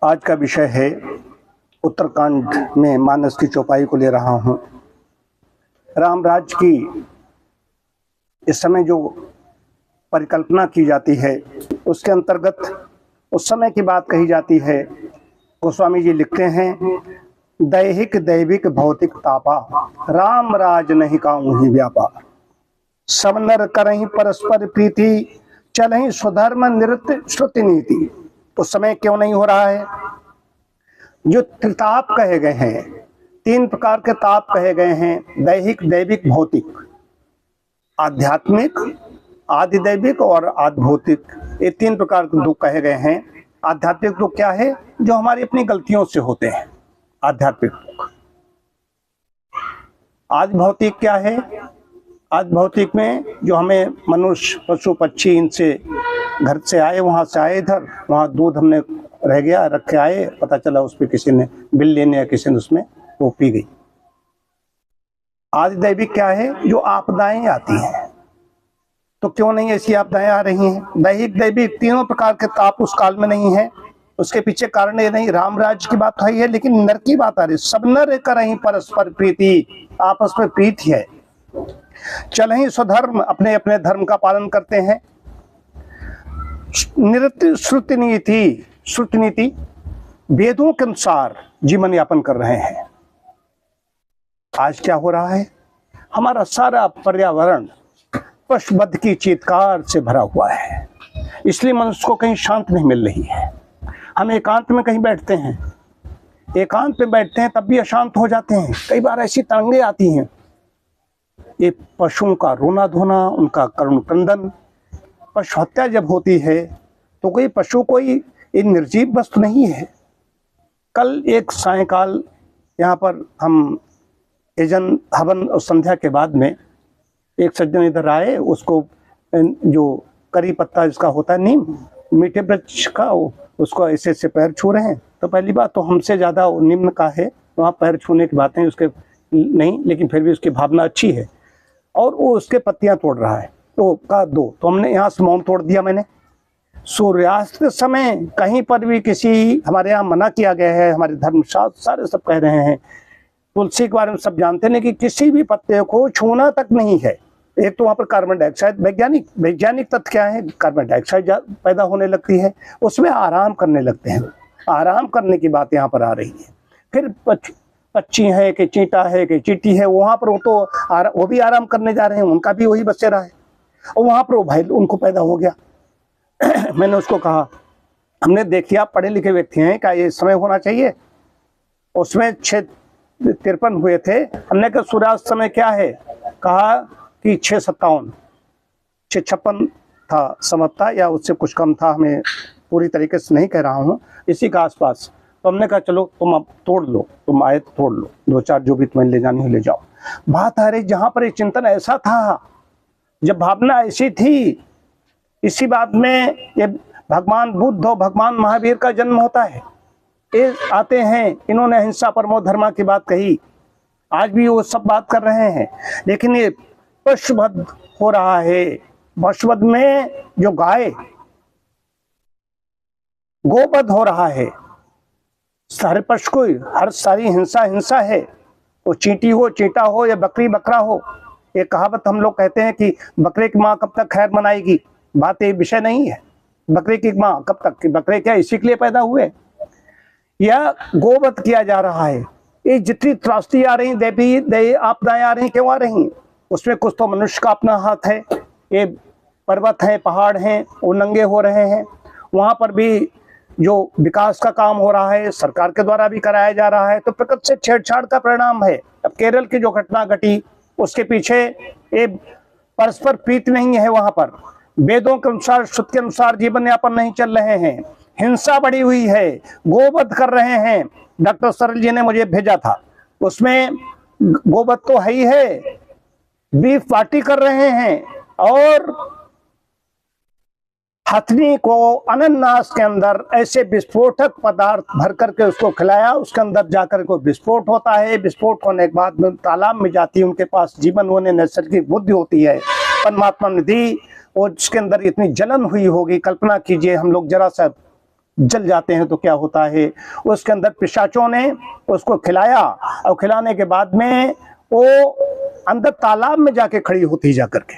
आज का विषय है उत्तरकांड में मानस की चौपाई को ले रहा हूँ। राम राज्य की इस समय जो परिकल्पना की जाती है उसके अंतर्गत उस समय की बात कही जाती है। गोस्वामी जी लिखते हैं, दैहिक दैविक भौतिक तापा, राम राज नहीं काहू ही व्यापा। सब नर करहीं परस्पर प्रीति, चलहीं स्वधर्म नृत्य श्रुति नीति। उस समय क्यों नहीं हो रहा है? जो त्रिताप कहे गए हैं, तीन प्रकार के ताप कहे गए हैं, दैहिक दैविक भौतिक, आध्यात्मिक आदिदैविक और आधभौतिक, ये तीन प्रकार के दुख कहे गए हैं। आध्यात्मिक दुख क्या है? जो हमारी अपनी गलतियों से होते हैं, आध्यात्मिक दुख। आधभौतिक क्या है? आधभौतिक में जो हमें मनुष्य पशु पक्षी इनसे घर से आए, वहां से आए, इधर वहां दूध हमने रह गया, रख के आए, पता चला उस पर किसी ने बिल्ली ने या किसी ने उसमें वो पी गई। आदिदैविक क्या है? जो आपदाएं आती हैं। तो क्यों नहीं ऐसी आपदाएं आ रही हैं? दैहिक दैविक तीनों प्रकार के ताप उस काल में नहीं है। उसके पीछे कारण ये नहीं, राम राज्य की बात है लेकिन नर की बात आ रही। सब नर करहीं परस्पर प्रीति, आपस में प्रीति है। चलहीं स्वधर्म, अपने अपने धर्म का पालन करते हैं। नृत्य श्रुति नीति, श्रुति नीति वेदों के अनुसार जीवन यापन कर रहे हैं। आज क्या हो रहा है? हमारा सारा पर्यावरण पशुवध की चीत्कार से भरा हुआ है, इसलिए मनुष्य को कहीं शांत नहीं मिल रही है। हम एकांत में कहीं बैठते हैं, एकांत में बैठते हैं तब भी अशांत हो जाते हैं। कई बार ऐसी तरंगें आती हैं, ये पशुओं का रोना धोना, उनका करुण क्रंदन। पशु हत्या जब होती है तो कोई पशु कोई एक निर्जीव वस्तु नहीं है। कल एक सायंकाल यहाँ पर हम यजन हवन और संध्या के बाद में एक सज्जन इधर आए, उसको जो करी पत्ता जिसका होता है नीम, मीठे वृक्ष का, उसको ऐसे ऐसे पैर छू रहे हैं। तो पहली बात तो हमसे ज़्यादा निम्न का है, वहाँ पैर छूने की बातें उसके नहीं, लेकिन फिर भी उसकी भावना अच्छी है। और वो उसके पत्तियाँ तोड़ रहा है, तो का दो, तो हमने यहाँ से मौन तोड़ दिया। मैंने सूर्यास्त के समय कहीं पर भी किसी, हमारे यहाँ मना किया गया है, हमारे धर्मशास्त्र सारे सब कह रहे हैं, तुलसी के बारे में सब जानते हैं कि किसी भी पत्ते को छूना तक नहीं है। एक तो वहाँ पर कार्बन डाइऑक्साइड, वैज्ञानिक तथ्य क्या है? कार्बन डाइऑक्साइड पैदा होने लगती है, उसमें आराम करने लगते हैं। आराम करने की बात यहाँ पर आ रही है। फिर पक्षी है कि चींटा है कि चींटी है, वहाँ पर वो भी आराम करने जा रहे हैं, उनका भी वही बसेरा है। और वहाँ पर वो भाई उनको पैदा हो गया। मैंने उसको कहा, हमने देखिए आप पढ़े लिखे व्यक्ति हैं, क्या ये समय होना चाहिए? उसमें 6:53 हुए थे। हमने कहा सूर्यास्त समय क्या है? कहा कि 6:57, 6:56 था समझता, या उससे कुछ कम था, हमें पूरी तरीके से नहीं कह रहा हूँ, इसी का आसपास। तो हमने कहा चलो तुम अब तोड़ लो, तुम आए तो तोड़ लो, 2-4 जो भी तुम्हें ले जानी हो ले जाओ। बात आ रही जहाँ पर चिंतन ऐसा था, जब भावना ऐसी थी, इसी बात में ये भगवान बुद्ध और भगवान महावीर का जन्म होता है। ये आते हैं, इन्होंने अहिंसा परमो धर्मा की बात कही, आज भी वो सब बात कर रहे हैं। लेकिन ये पशुवध हो रहा है। पशुवध में जो गाय, गोवध हो रहा है, सारे पशु को हर सारी हिंसा है। वो चींटी हो, चींटा हो, या बकरी बकरा हो। ये कहावत हम लोग कहते हैं कि बकरे की माँ कब तक खैर मनाएगी। बात ये विषय नहीं है, बकरे की माँ कब तक, बकरे क्या इसी के लिए पैदा हुए? या गोवध किया जा रहा है। ये जितनी त्रासदी आ रही, दैवी आपदाएं आ रही, क्यों आ रही? उसमें कुछ तो मनुष्य का अपना हाथ है। ये पर्वत है, पहाड़ हैं, वो नंगे हो रहे हैं। वहाँ पर भी जो विकास का काम हो रहा है, सरकार के द्वारा भी कराया जा रहा है, तो प्रकृति से छेड़छाड़ का परिणाम है। अब केरल की जो घटना घटी, उसके पीछे ये परस्पर प्रीति नहीं है। वहाँ पर वेदों के अनुसार, श्रुति के अनुसार जीवन यापन नहीं चल रहे हैं, हिंसा बढ़ी हुई है, गोवध कर रहे हैं। डॉक्टर सरल जी ने मुझे भेजा था, उसमें गोवध तो है ही है, बीफ पार्टी कर रहे हैं, और हथनी को अनन्नास के अंदर ऐसे विस्फोटक पदार्थ भर करके उसको खिलाया, उसके अंदर जाकर को विस्फोट होता है। विस्फोट होने के बाद में तालाब में जाती है, उनके पास जीवन होने नैसर्गिक बुद्धि होती है, परमात्मा ने दी, और जिसके अंदर इतनी जलन हुई होगी, कल्पना कीजिए। हम लोग जरा सा जल जाते हैं तो क्या होता है, उसके अंदर पिशाचों ने उसको खिलाया और खिलाने के बाद में वो अंदर तालाब में जाके खड़ी होती जाकर के,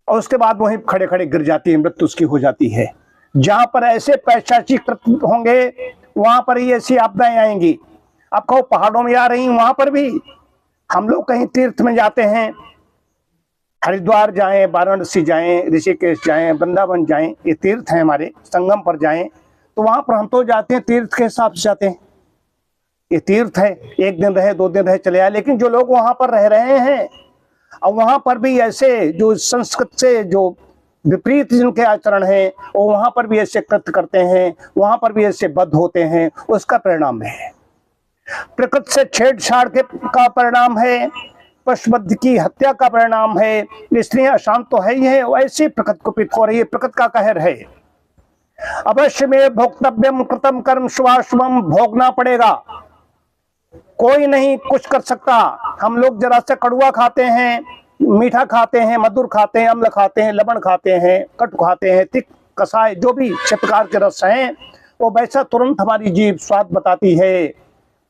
और उसके बाद वहीं खड़े खड़े गिर जाती है, मृत्यु उसकी हो जाती है। जहां पर ऐसे पैशाचिक कृत्य होंगे वहां पर ही ऐसी आपदाएं आएंगी। आप कहो पहाड़ों में आ रही, वहां पर भी हम लोग कहीं तीर्थ में जाते हैं, हरिद्वार जाएं, वाराणसी जाएं, ऋषिकेश जाएं, वृंदावन जाएं, ये तीर्थ हैं हमारे, संगम पर जाएं, तो वहां पर हम तो जाते हैं तीर्थ के हिसाब से जाते हैं, ये तीर्थ है, एक दिन रहे 2 दिन रहे चले आए। लेकिन जो लोग वहां पर रह रहे हैं और वहां पर भी ऐसे जो संस्कृत से जो विपरीत जिनके आचरण है, वो वहां पर भी ऐसे कृत्य करते हैं, वहां पर भी ऐसे बद्ध होते हैं, उसका परिणाम है प्रकृति से छेड़छाड़ के का परिणाम है, पशुवध की हत्या का परिणाम है। स्त्रियां अशांत तो है ही है, वैसे प्रकृति कुपित हो रही है, प्रकृति का कहर है। अवश्य में भोक्तव्यम कृतम कर्म शुभाशुभम, भोगना पड़ेगा, कोई नहीं कुछ कर सकता। हम लोग जरा सा कड़ुआ खाते हैं, मीठा खाते हैं, मधुर खाते हैं, अम्ल खाते हैं, लवण खाते हैं, कटु खाते हैं, तिक कसाय जो भी 6 प्रकार के रस हैं, वो वैसा तुरंत हमारी जीभ स्वाद बताती है,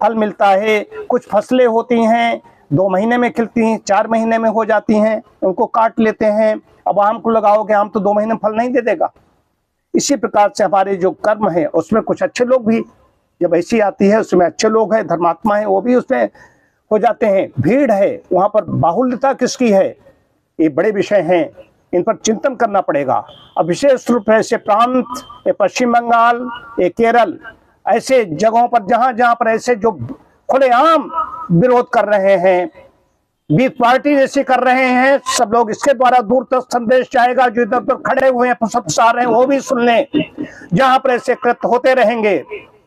फल मिलता है। कुछ फसलें होती हैं 2 महीने में खिलती हैं, 4 महीने में हो जाती हैं, उनको काट लेते हैं। अब आम को लगाओगे, आम तो 2 महीने में फल नहीं दे देगा। इसी प्रकार से हमारे जो कर्म है उसमें कुछ अच्छे लोग भी, जब ऐसी आती है उसमें अच्छे लोग हैं, धर्मात्मा है, वो भी उसमें हो जाते हैं। भीड़ है, वहां पर बाहुल्यता किसकी है, ये बड़े विषय हैं, इन पर चिंतन करना पड़ेगा। अब विशेष रूप से ऐसे प्रांत, ये पश्चिम बंगाल, ये केरल, ऐसे जगहों पर जहां जहां पर ऐसे जो खुलेआम विरोध कर रहे हैं, 20 पार्टी जैसे कर रहे हैं, सब लोग इसके द्वारा दूर तक संदेश जाएगा। जो इधर उधर खड़े हुए हैं फुसफुसा रहे हैं वो भी सुन लें। जहां पर ऐसे कृत्य होते रहेंगे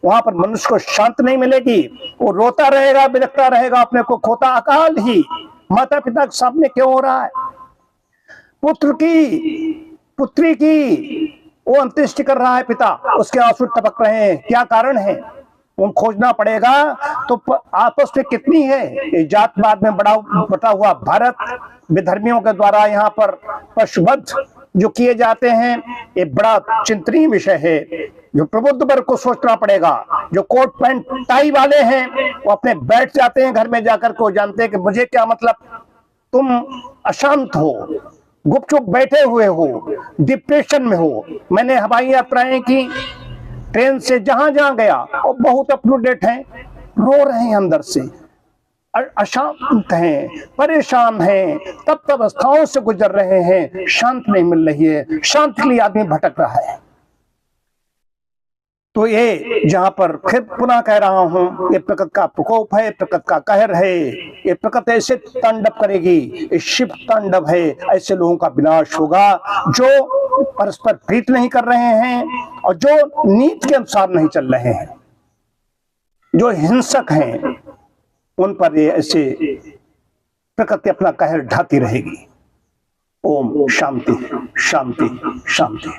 वहां पर मनुष्य को शांति नहीं मिलेगी, वो रोता रहेगा, बिलखता रहेगा, अपने को खोता। अकाल ही माता पिता के सामने क्यों हो रहा है, पुत्र की पुत्री की वो अंत्येष्टि कर रहा है पिता, उसके आंसू टपक रहे हैं, क्या कारण है, उन खोजना पड़ेगा। तो आपस में कितनी है ये जातवाद में बटा हुआ भारत, विधर्मियों के द्वारा यहाँ पर पशुवध जो किए जाते हैं, ये बड़ा चिंतनीय विषय है, जो प्रबुद्ध वर्ग को सोचना पड़ेगा। जो कोट पैंट टाई वाले हैं वो अपने बैठ जाते हैं घर में जाकर के, वो जानते हैं कि मुझे क्या मतलब, तुम अशांत हो, गुपचुप बैठे हुए हो, डिप्रेशन में हो। मैंने हवाई यात्राएं की, ट्रेन से जहां जहां गया और बहुत अप टू डेट हैं, रो रहे हैं अंदर से, अशांत हैं, परेशान हैं, तब अवस्थाओं से गुजर रहे हैं, शांति नहीं मिल रही है, शांति के लिए आदमी भटक रहा है। तो ये जहां पर फिर पुनः कह रहा हूं, ये प्रकृति का प्रकोप है, प्रकृति का कहर है, ये प्रकृति ऐसे तांडव करेगी, ये शिव तांडव है। ऐसे लोगों का विनाश होगा जो परस्पर प्रीत नहीं कर रहे हैं और जो नीति के अनुसार नहीं चल रहे हैं, जो हिंसक हैं, उन पर ये ऐसे प्रकृति अपना कहर ढाती रहेगी। ओम शांति शांति शांति।